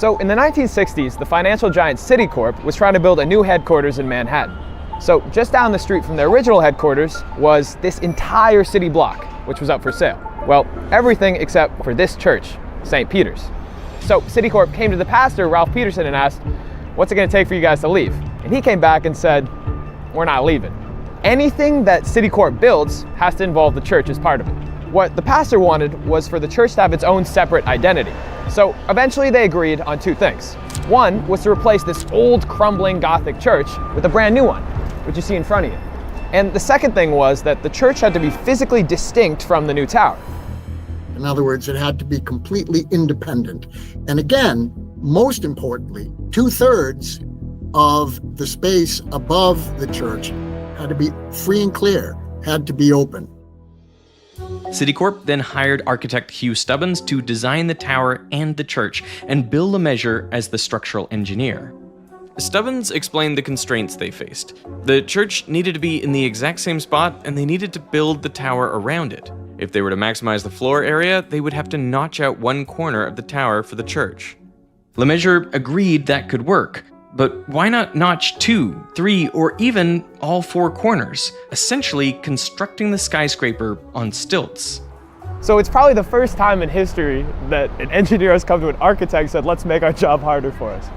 So in the 1960s, the financial giant Citicorp was trying to build a new headquarters in Manhattan. So just down the street from their original headquarters was this entire city block, which was up for sale. Well, everything except for this church, St. Peter's. So Citicorp came to the pastor, Ralph Peterson, and asked, "What's it going to take for you guys to leave?" And he came back and said, "We're not leaving. Anything that Citicorp builds has to involve the church as part of it." What the pastor wanted was for the church to have its own separate identity. So eventually they agreed on two things. One was to replace this old, crumbling Gothic church with a brand new one, which you see in front of you. And the second thing was that the church had to be physically distinct from the new tower. In other words, it had to be completely independent. And again, most importantly, 2/3 of the space above the church had to be free and clear, had to be open. Citicorp then hired architect Hugh Stubbins to design the tower and the church, and Bill LeMessurier as the structural engineer. Stubbins explained the constraints they faced. The church needed to be in the exact same spot, and they needed to build the tower around it. If they were to maximize the floor area, they would have to notch out one corner of the tower for the church. LeMessurier agreed that could work, but why not notch 2, 3, or even all 4 corners, essentially constructing the skyscraper on stilts? So it's probably the first time in history that an engineer has come to an architect and said, "Let's make our job harder for us."